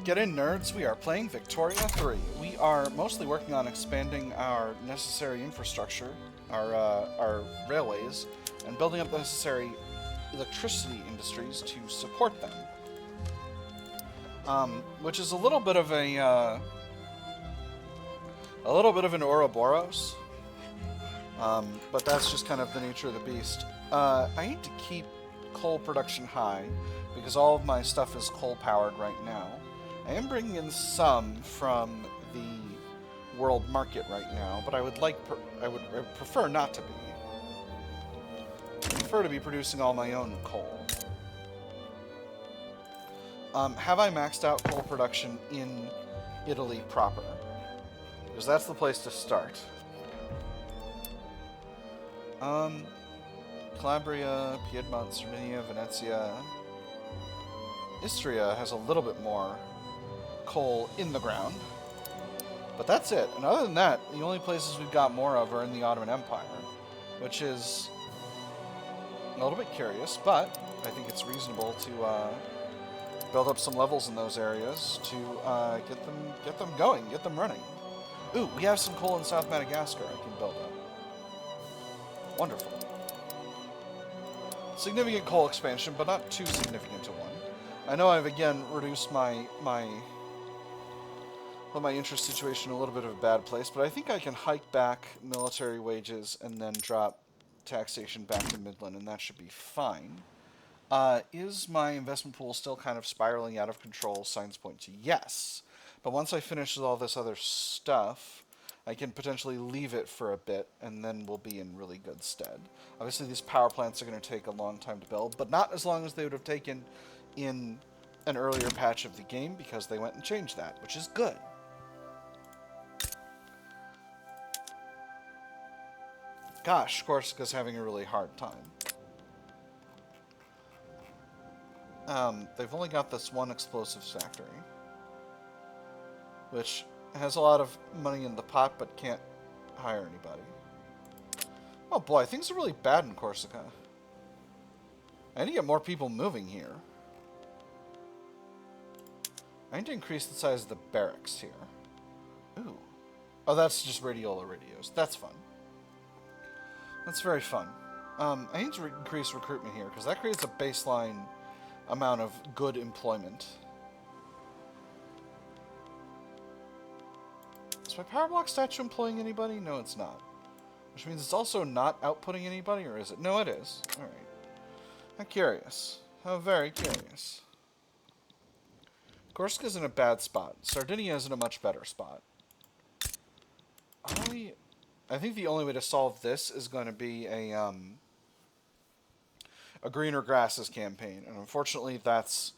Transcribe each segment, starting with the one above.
Get in, nerds. We are playing Victoria 3. We are mostly working on expanding our necessary infrastructure, our railways, and building up the necessary electricity industries to support them. Which is a little bit of an Ouroboros. But that's just kind of the nature of the beast. I need to keep coal production high because all of my stuff is coal-powered right now. I am bringing in some from the world market right now, but I would prefer not to be. I prefer to be producing all my own coal. Have I maxed out coal production in Italy proper? Because that's the place to start. Calabria, Piedmont, Sardinia, Venezia. Istria has a little bit more coal in the ground. But that's it. And other than that, the only places we've got more of are in the Ottoman Empire, which is a little bit curious, but I think it's reasonable to build up some levels in those areas to get them going, get them running. Ooh, we have some coal in South Madagascar I can build up. Wonderful. Significant coal expansion, but not too significant to one. I know I've again reduced my interest situation a little bit of a bad place, but I think I can hike back military wages and then drop taxation back to Midland, and that should be fine. Is my investment pool still kind of spiraling out of control? Signs point to yes. But once I finish all this other stuff, I can potentially leave it for a bit, and then we'll be in really good stead. Obviously, these power plants are going to take a long time to build, but not as long as they would have taken in an earlier patch of the game, because they went and changed that, which is good. Gosh, Corsica's having a really hard time. They've only got this one explosives factory, which has a lot of money in the pot, but can't hire anybody. Oh boy, things are really bad in Corsica. I need to get more people moving here. I need to increase the size of the barracks here. Ooh. Oh, that's just radiola radios. That's fun. That's very fun. I need to increase recruitment here, because that creates a baseline amount of good employment. Is my power block statue employing anybody? No, it's not. Which means it's also not outputting anybody, or is it? No, it is. Alright. I'm curious. I'm very curious. Corsica's in a bad spot. Sardinia is in a much better spot. I think the only way to solve this is going to be a greener grasses campaign, and unfortunately that's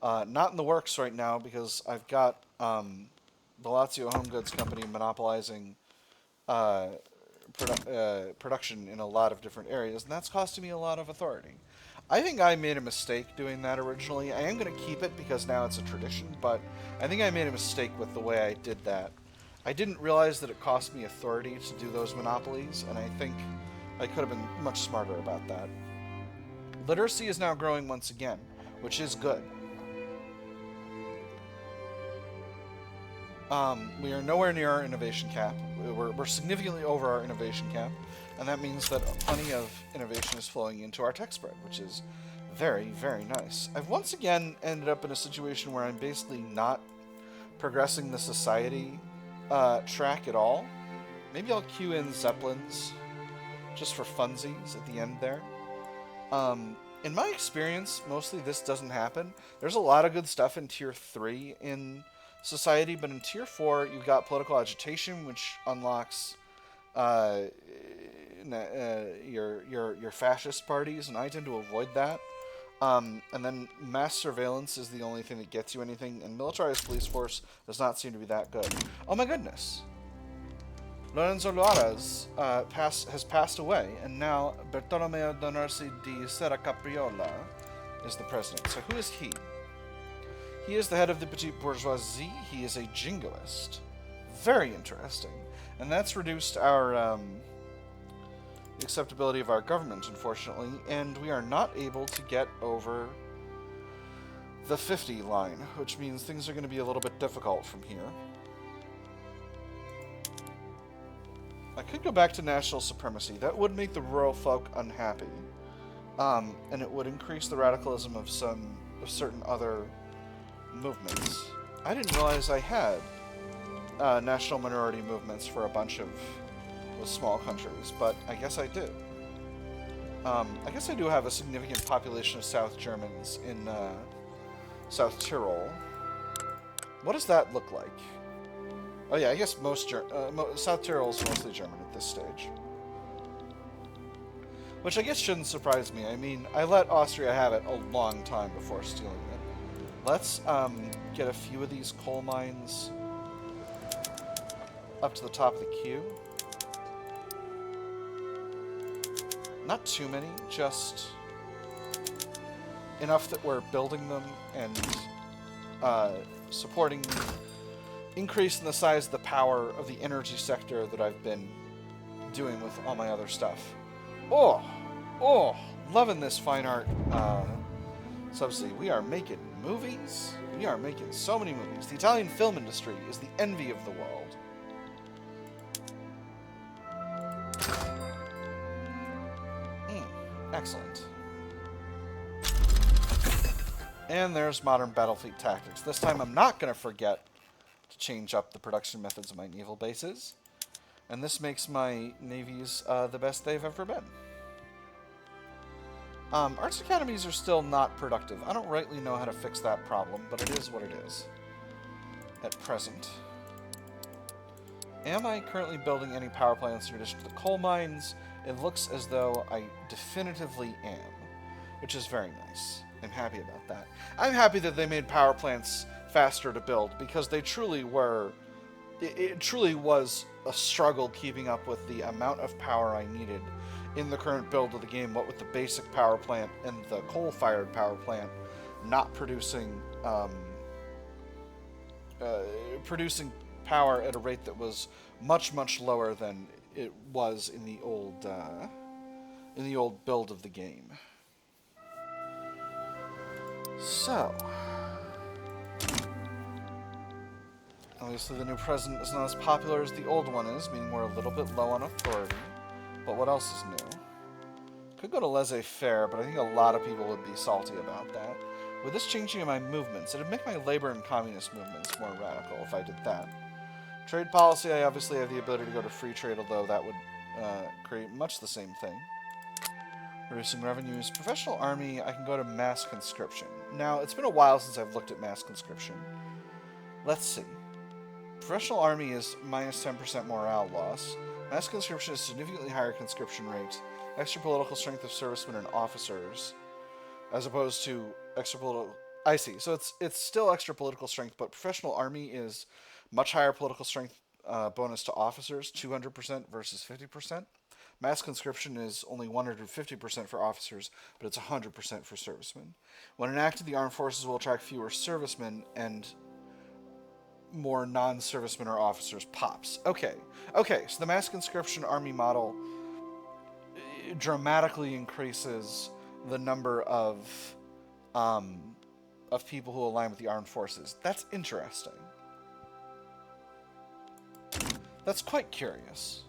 not in the works right now because I've got the Lazio Home Goods Company monopolizing production in a lot of different areas, and that's costing me a lot of authority. I think I made a mistake doing that originally. I am going to keep it because now it's a tradition, but I think I made a mistake with the way I did that. I didn't realize that it cost me authority to do those monopolies, and I think I could have been much smarter about that. Literacy is now growing once again, which is good. We are nowhere near our innovation cap. We're significantly over our innovation cap, and that means that plenty of innovation is flowing into our tech spread, which is very, very nice. I've once again ended up in a situation where I'm basically not progressing the society track at all. Maybe I'll queue in Zeppelins just for funsies at the end there. In my experience, mostly this doesn't happen. There's a lot of good stuff in Tier 3 in society, but in Tier 4, you've got political agitation, which unlocks your fascist parties, and I tend to avoid that. And then mass surveillance is the only thing that gets you anything, and militarized police force does not seem to be that good. Oh my goodness. Lorenzo Luaras has passed away, and now Bartolomeo Donarsi di Serracapriola is the president. So who is he? He is the head of the petite bourgeoisie. He is a jingoist. Very interesting. And that's reduced our the acceptability of our government, unfortunately, and we are not able to get over the 50 line, which means things are going to be a little bit difficult from here. I could go back to national supremacy. That would make the rural folk unhappy. And it would increase the radicalism of certain other movements. I didn't realize I had national minority movements for a bunch of small countries, but I guess I do. I guess I do have a significant population of South Germans in South Tyrol. What does that look like? Oh yeah, I guess South Tyrol is mostly German at this stage. Which I guess shouldn't surprise me. I mean, I let Austria have it a long time before stealing it. Let's get a few of these coal mines up to the top of the queue. Not too many, just enough that we're building them and supporting, increasing the size of the power of the energy sector that I've been doing with all my other stuff. Oh, loving this fine art subsidy. We are making movies. We are making so many movies. The Italian film industry is the envy of the world. Excellent. And there's modern battlefleet tactics. This time I'm not going to forget to change up the production methods of my naval bases. And this makes my navies the best they've ever been. Arts academies are still not productive. I don't rightly know how to fix that problem, but it is what it is at present. Am I currently building any power plants in addition to the coal mines? It looks as though I definitively am, which is very nice. I'm happy about that. I'm happy that they made power plants faster to build, because they truly were... It truly was a struggle keeping up with the amount of power I needed in the current build of the game, what with the basic power plant and the coal-fired power plant not producing producing power at a rate that was much, much lower than it was in the old build of the game. So, obviously the new president is not as popular as the old one is, meaning we're a little bit low on authority. But what else is new? Could go to laissez-faire, but I think a lot of people would be salty about that. With this changing in my movements, it would make my labor and communist movements more radical if I did that. Trade policy, I obviously have the ability to go to free trade, although that would create much the same thing. Reducing revenues. Professional army, I can go to mass conscription. Now, it's been a while since I've looked at mass conscription. Let's see. Professional army is minus 10% morale loss. Mass conscription is significantly higher conscription rate. Extra political strength of servicemen and officers, as opposed to extra political... I see. So it's still extra political strength, but professional army is much higher political strength bonus to officers, 200% versus 50%. Mass conscription is only 150% for officers, but it's 100% for servicemen. When enacted, the armed forces will attract fewer servicemen and more non-servicemen or officers pops. Okay, so the mass conscription army model dramatically increases the number of people who align with the armed forces. That's interesting. That's quite curious.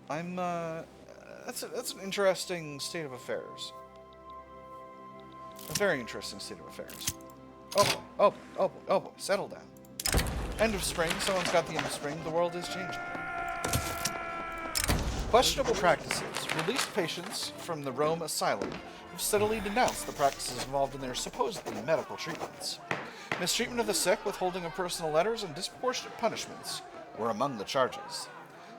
That's an interesting state of affairs. A very interesting state of affairs. Oh boy, settle down. End of spring. Someone's got the end of spring. The world is changing. Questionable practices. Released patients from the Rome Asylum have steadily denounced the practices involved in their supposedly medical treatments. Mistreatment of the sick, withholding of personal letters, and disproportionate punishments were among the charges.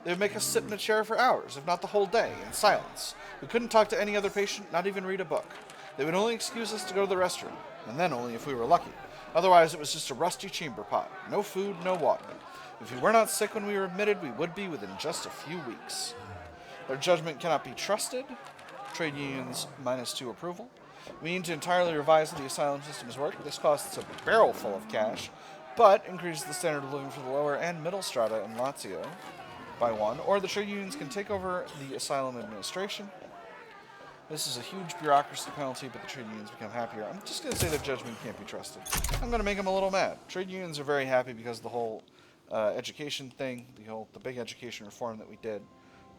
They would make us sit in a chair for hours, if not the whole day, in silence. We couldn't talk to any other patient, not even read a book. They would only excuse us to go to the restroom, and then only if we were lucky. Otherwise, it was just a rusty chamber pot. No food, no water. If we were not sick when we were admitted, we would be within just a few weeks. Their judgment cannot be trusted. Trade unions -2 approval. We need to entirely revise how the asylum systems work. This costs a barrel full of cash, but increases the standard of living for the lower and middle strata in Lazio by 1, or the trade unions can take over the asylum administration. This is a huge bureaucracy penalty, but the trade unions become happier. I'm just going to say their judgment can't be trusted. I'm going to make them a little mad. Trade unions are very happy because of the whole education thing, the big education reform that we did.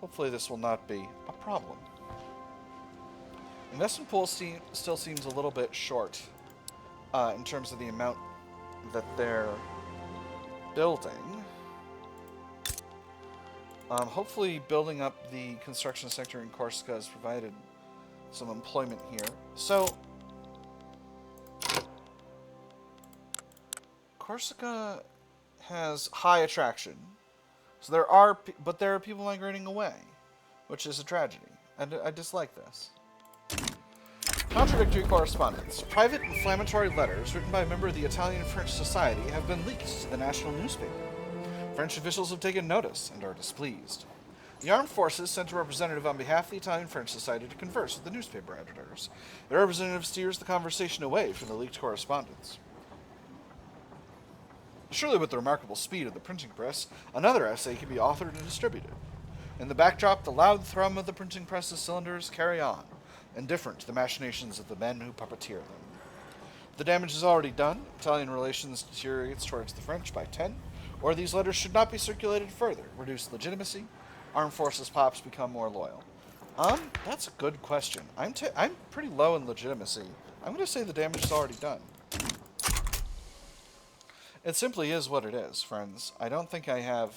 Hopefully this will not be a problem. Investment pool still seems a little bit short in terms of the amount that they're building. Hopefully building up the construction sector in Corsica has provided some employment here. So, Corsica has high attraction. So there are people migrating away, which is a tragedy. I dislike this. Contradictory correspondence. Private inflammatory letters written by a member of the Italian French Society have been leaked to the national newspaper. French officials have taken notice and are displeased. The armed forces sent a representative on behalf of the Italian French Society to converse with the newspaper editors. The representative steers the conversation away from the leaked correspondence. Surely with the remarkable speed of the printing press, another essay can be authored and distributed. In the backdrop, the loud thrum of the printing press's cylinders carry on, indifferent to the machinations of the men who puppeteer them. The damage is already done. Italian relations deteriorates towards the French by 10, or these letters should not be circulated further. Reduce legitimacy. Armed forces pops become more loyal. That's a good question. I'm pretty low in legitimacy. I'm going to say the damage is already done. It simply is what it is, friends. I don't think I have...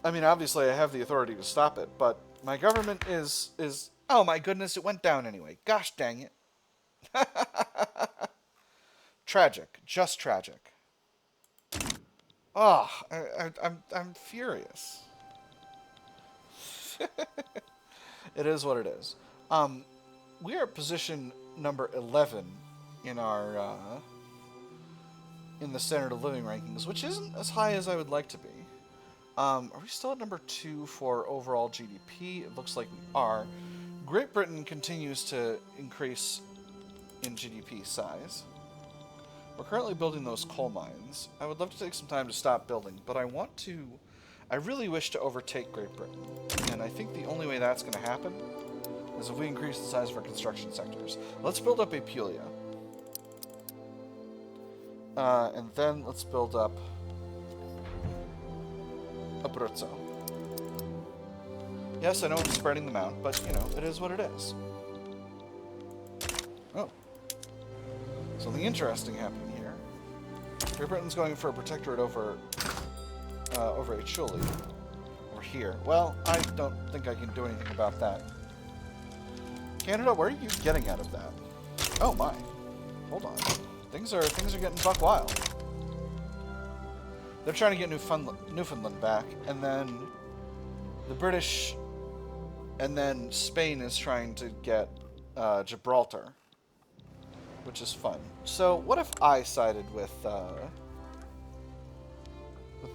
I mean, obviously I have the authority to stop it, but my government is... Oh my goodness, it went down anyway. Gosh dang it. Tragic. Just tragic. Oh, I'm furious. It is what it is. We are at position number 11 in our in the standard of living rankings, which isn't as high as I would like to be. Are we still at number 2 for overall GDP? It looks like we are. Great Britain continues to increase in GDP size. We're currently building those coal mines. I would love to take some time to stop building, but I really wish to overtake Great Britain. And I think the only way that's going to happen is if we increase the size of our construction sectors. Let's build up Apulia. And then let's build up Abruzzo. Yes, I know I'm spreading them out, but, it is what it is. Oh. Something interesting happening here. Great Britain's going for a protectorate over Acholi. Over here. Well, I don't think I can do anything about that. Canada, where are you getting out of that? Oh my. Hold on. Things are getting buck wild. They're trying to get Newfoundland back, and then the British, and then Spain is trying to get Gibraltar, which is fun. So what if I sided with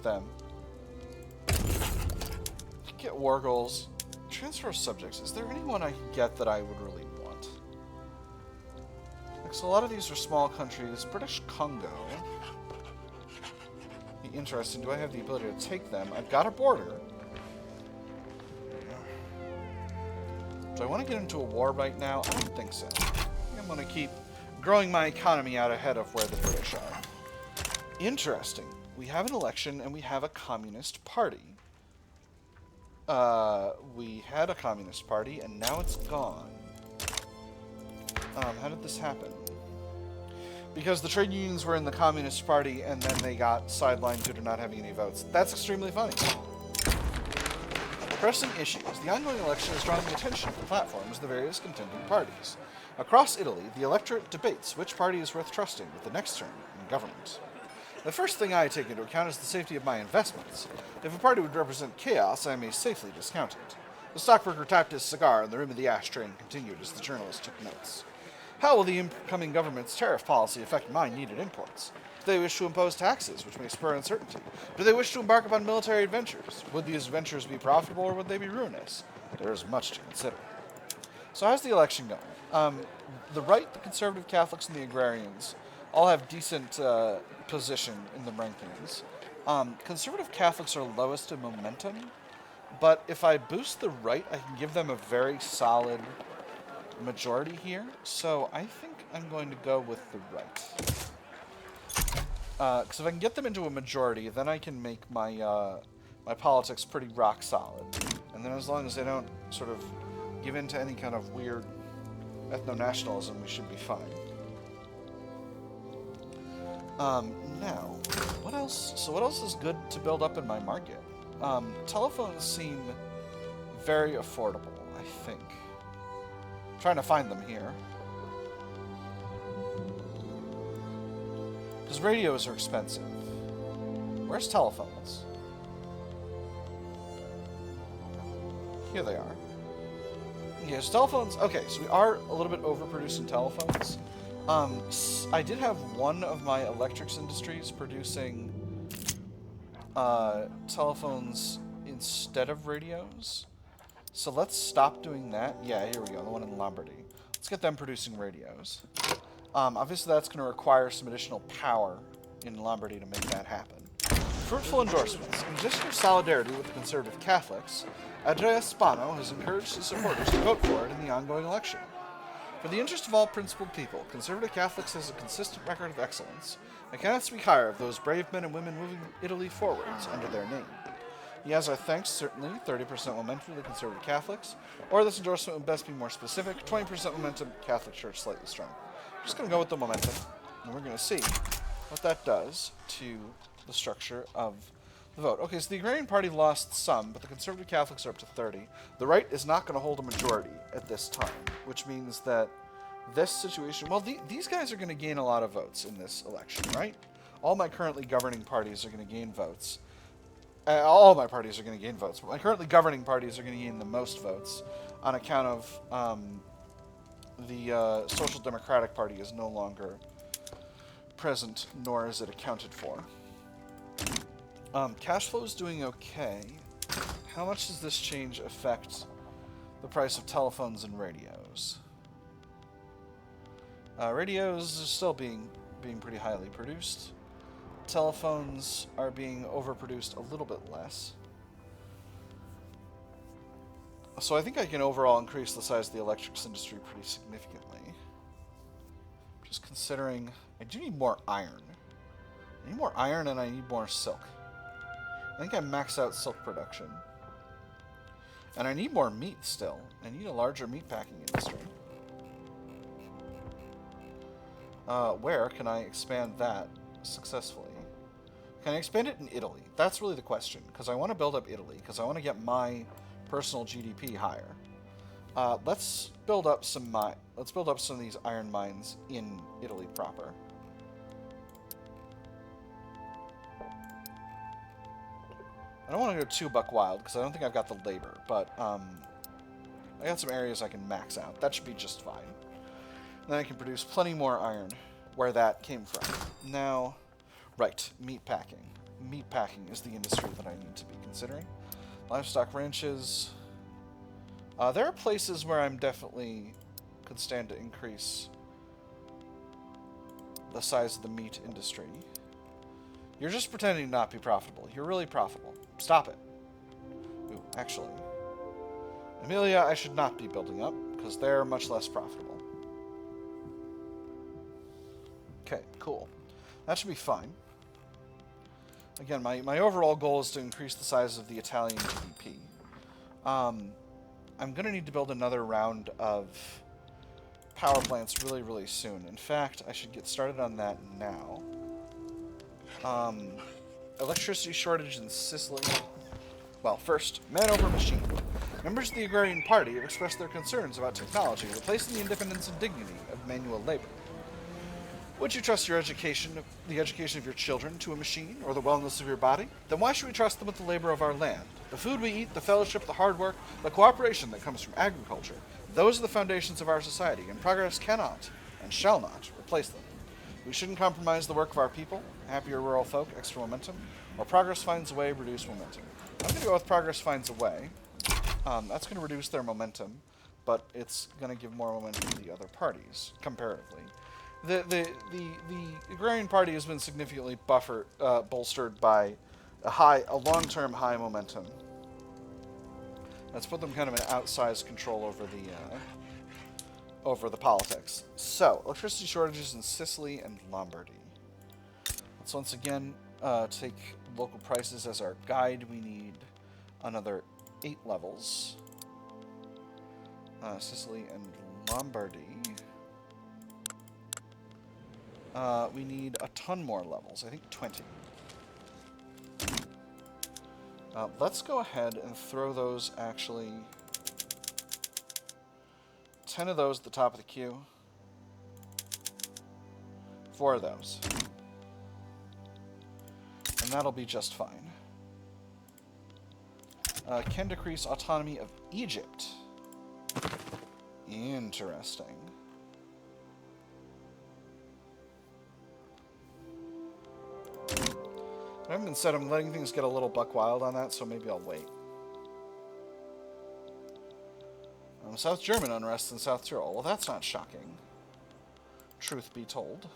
them? Get war goals. Transfer subjects. Is there anyone I can get that I would really want? Like, so a lot of these are small countries. British Congo. Be interesting. Do I have the ability to take them? I've got a border. Do I want to get into a war right now? I don't think so. I think I'm going to keep growing my economy out ahead of where the British are. Interesting. We have an election and we have a communist party. We had a communist party and now it's gone. How did this happen? Because the trade unions were in the communist party and then they got sidelined due to not having any votes. That's extremely funny. Pressing issues. The ongoing election is drawing the attention of the platforms of the various contending parties. Across Italy, the electorate debates which party is worth trusting with the next term in government. The first thing I take into account is the safety of my investments. If a party would represent chaos, I may safely discount it. The stockbroker tapped his cigar in the rim of the ashtray and continued as the journalist took notes. How will the incoming government's tariff policy affect my needed imports? Do they wish to impose taxes, which may spur uncertainty? Do they wish to embark upon military adventures? Would these adventures be profitable or would they be ruinous? There is much to consider. So how's the election going? The right, the conservative Catholics, and the agrarians all have decent position in the rankings. Conservative Catholics are lowest in momentum, but if I boost the right, I can give them a very solid majority here, so I think I'm going to go with the right. Because if I can get them into a majority, then I can make my my politics pretty rock solid. And then as long as they don't sort of give in to any kind of weird ethno-nationalism, we should be fine. Now, what else? So what else is good to build up in my market? Telephones seem very affordable, I think. I'm trying to find them here. Because radios are expensive. Where's telephones? Here they are. Okay, so telephones... Okay, so we are a little bit overproducing telephones. I did have one of my electrics industries producing telephones instead of radios. So let's stop doing that. Yeah, here we go, the one in Lombardy. Let's get them producing radios. Obviously that's going to require some additional power in Lombardy to make that happen. Fruitful endorsements. In gesture of solidarity with the conservative Catholics, Andrea Spano has encouraged his supporters to vote for it in the ongoing election. For the interest of all principled people, conservative Catholics has a consistent record of excellence. I cannot speak higher of those brave men and women moving Italy forwards under their name. He has our thanks, certainly, 30% momentum for the conservative Catholics, or this endorsement would best be more specific, 20% momentum, Catholic Church slightly strong. I'm just going to go with the momentum, and we're going to see what that does to the structure of the vote. Okay, so the Agrarian Party lost some, but the conservative Catholics are up to 30. The right is not going to hold a majority at this time, which means that this situation... Well, these guys are going to gain a lot of votes in this election, right? All my currently governing parties are going to gain votes. All my parties are going to gain votes, but my currently governing parties are going to gain the most votes on account of the Social Democratic Party is no longer present, nor is it accounted for. Cash flow is doing okay. How much does this change affect the price of telephones and radios? Radios are still being pretty highly produced. Telephones are being overproduced a little bit less. So I think I can overall increase the size of the electrics industry pretty significantly. Just considering I do need more iron. I need more iron and I need more silk. I think I max out silk production. And I need more meat still. I need a larger meat packing industry. Where can I expand that successfully? Can I expand it in Italy? That's really the question, because I want to build up Italy, because I want to get my personal GDP higher. Let's build up some of these iron mines in Italy proper. I don't want to go too buck wild, because I don't think I've got the labor, but I got some areas I can max out. That should be just fine. And then I can produce plenty more iron where that came from. Now... Right, meat packing. Meat packing is the industry that I need to be considering. Livestock ranches. There are places where I'm definitely could stand to increase the size of the meat industry. You're just pretending to not be profitable. You're really profitable. Stop it. Ooh, actually. Emilia, I should not be building up, because they're much less profitable. Okay, cool. That should be fine. Again, my overall goal is to increase the size of the Italian GDP. I'm going to need to build another round of power plants really, really soon. In fact, I should get started on that now. Electricity shortage in Sicily. Well, first, man over machine. Members of the Agrarian Party have expressed their concerns about technology replacing the independence and dignity of manual labor. Would you trust your education, the education of your children, to a machine, or the wellness of your body? Then why should we trust them with the labor of our land? The food we eat, the fellowship, the hard work, the cooperation that comes from agriculture, those are the foundations of our society, and progress cannot, and shall not, replace them. We shouldn't compromise the work of our people, happier rural folk, extra momentum, or progress finds a way, reduce momentum. I'm going to go with progress finds a way. That's going to reduce their momentum, but it's going to give more momentum to the other parties, comparatively. The Agrarian Party has been significantly bolstered by a long-term high momentum. That's put them kind of in outsized control over over the politics. So, electricity shortages in Sicily and Lombardy. Let's once again take local prices as our guide. We need another 8 levels. Sicily and Lombardy. We need a ton more levels. I think 20. Let's go ahead and throw those, actually, 10 of those at the top of the queue. 4 of those. And that'll be just fine. Can decrease autonomy of Egypt. Interesting. I haven't said I'm letting things get a little buck wild on that, so maybe I'll wait. South German unrest in South Tyrol. Well, that's not shocking. Truth be told.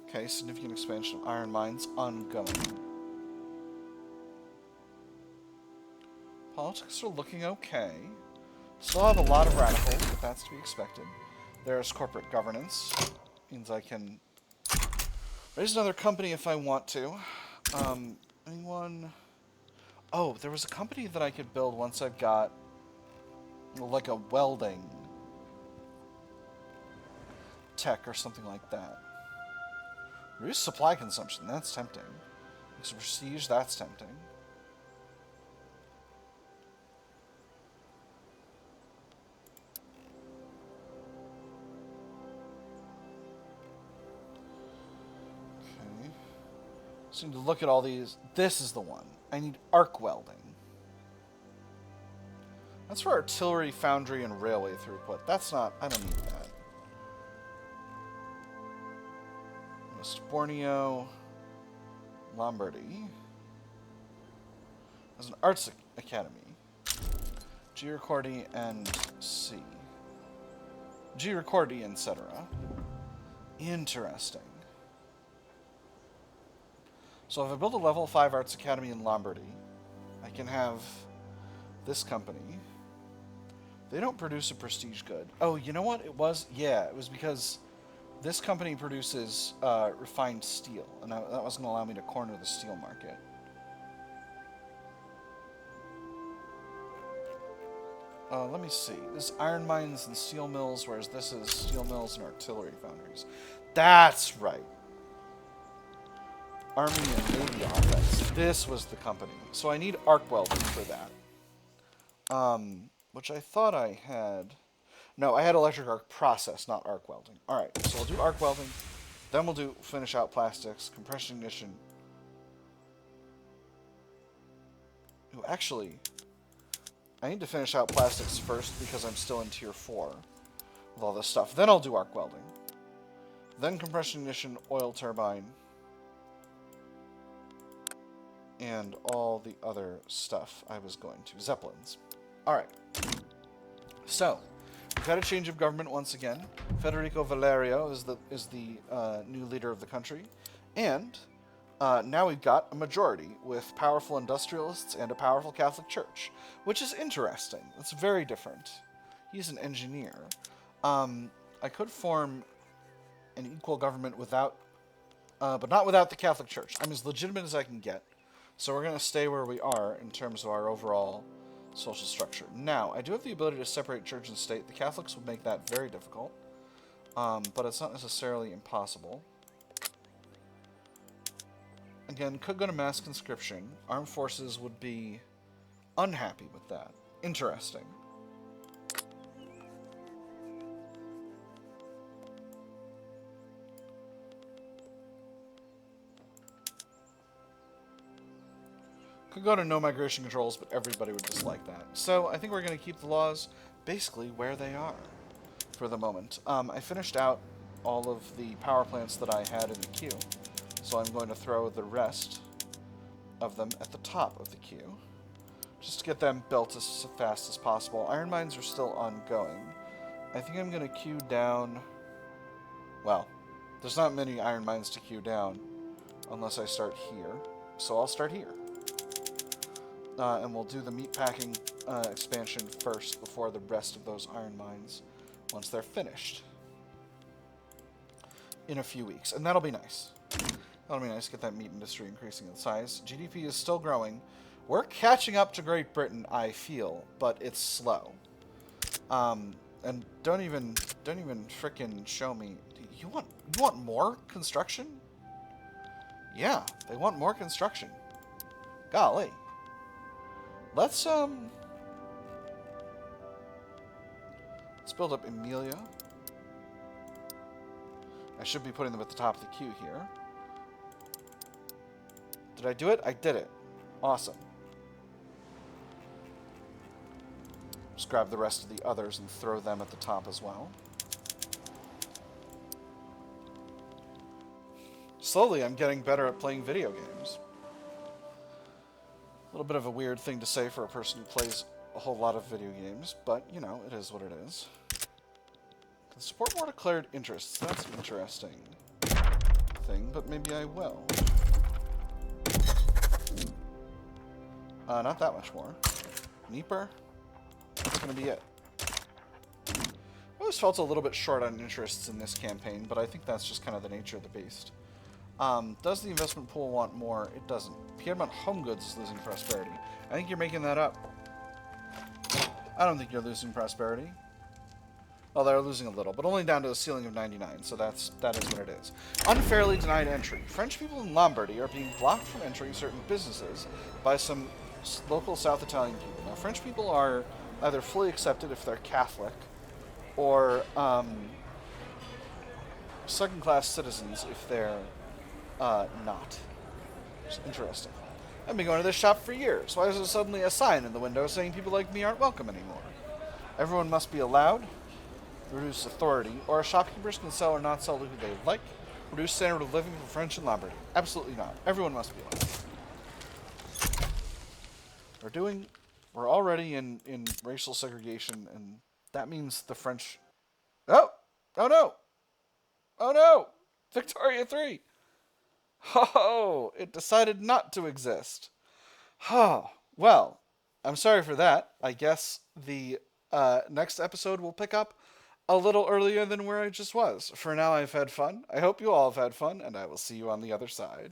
Okay, significant expansion of iron mines ongoing. Politics are looking okay. Still have a lot of radicals, but that's to be expected. There's corporate governance. Means I can raise another company if I want to. Anyone? Oh, there was a company that I could build once I've got, like, a welding tech or something like that. Reduce supply consumption, that's tempting. Makes prestige, that's tempting. Okay. So I need to look at all these. This is the one. I need arc welding. That's for artillery, foundry, and railway throughput. That's not... I don't need that. West Borneo, Lombardy. There's an arts academy. G. Ricordi and C. G. Ricordi, etc. Interesting. So if I build a level 5 arts academy in Lombardy, I can have this company. They don't produce a prestige good. Oh, you know what? It was because this company produces refined steel, and that was going to allow me to corner the steel market. Let me see. This is iron mines and steel mills, whereas this is steel mills and artillery foundries. That's right. Army and Navy offense. This was the company. So I need arc welding for that. Which I thought I had... No, I had electric arc process, not arc welding. Alright, so we'll do arc welding. Then we'll finish out plastics, compression ignition. Ooh, actually, I need to finish out plastics first because I'm still in tier 4 with all this stuff. Then I'll do arc welding. Then compression ignition, oil turbine, and all the other stuff I was going to. Zeppelins. Alright. So, we've had a change of government once again. Federico Valerio is the new leader of the country. And now we've got a majority with powerful industrialists and a powerful Catholic Church, which is interesting. It's very different. He's an engineer. I could form an equal government without, but not without the Catholic Church. I'm as legitimate as I can get. So we're going to stay where we are in terms of our overall social structure. Now, I do have the ability to separate church and state. The Catholics would make that very difficult, but it's not necessarily impossible. Again, could go to mass conscription. Armed forces would be unhappy with that. Interesting. Could go to no migration controls, but everybody would dislike that. So I think we're going to keep the laws basically where they are for the moment. I finished out all of the power plants that I had in the queue, so I'm going to throw the rest of them at the top of the queue. just to get them built as fast as possible. Iron mines are still ongoing. I think I'm going to queue down... Well, there's not many iron mines to queue down unless I start here. So I'll start here. And we'll do the meatpacking expansion first before the rest of those iron mines once they're finished. In a few weeks. And that'll be nice. That'll be nice to get that meat industry increasing in size. GDP is still growing. We're catching up to Great Britain, I feel, but it's slow. And don't even frickin' show me. You want more construction? Yeah, they want more construction. Golly. Let's build up Emilia. I should be putting them at the top of the queue here. Did I do it? I did it. Awesome. Just grab the rest of the others and throw them at the top as well. Slowly, I'm getting better at playing video games. A little bit of a weird thing to say for a person who plays a whole lot of video games, but, you know, it is what it is. Support more declared interests. That's an interesting thing, but maybe I will. Not that much more. Neeper. That's going to be it. I always felt a little bit short on interests in this campaign, but I think that's just kind of the nature of the beast. Does the investment pool want more? It doesn't. Piedmont Home Goods is losing prosperity. I think you're making that up. I don't think you're losing prosperity. Well, they're losing a little, but only down to a ceiling of 99, so that is what it is. Unfairly denied entry. French people in Lombardy are being blocked from entering certain businesses by some local South Italian people. Now, French people are either fully accepted if they're Catholic, or second-class citizens if they're not. It's interesting. I've been going to this shop for years. Why is there suddenly a sign in the window saying people like me aren't welcome anymore? Everyone must be allowed. Reduce authority, or shopkeepers can sell or not sell to who they like. Reduce standard of living for French and Lombardy. Absolutely not. Everyone must be allowed. We're already in racial segregation, and that means the French... Oh! Oh no! Oh no! Victoria 3! Oh, it decided not to exist. Oh, well, I'm sorry for that. I guess the next episode will pick up a little earlier than where I just was. For now, I've had fun. I hope you all have had fun, and I will see you on the other side.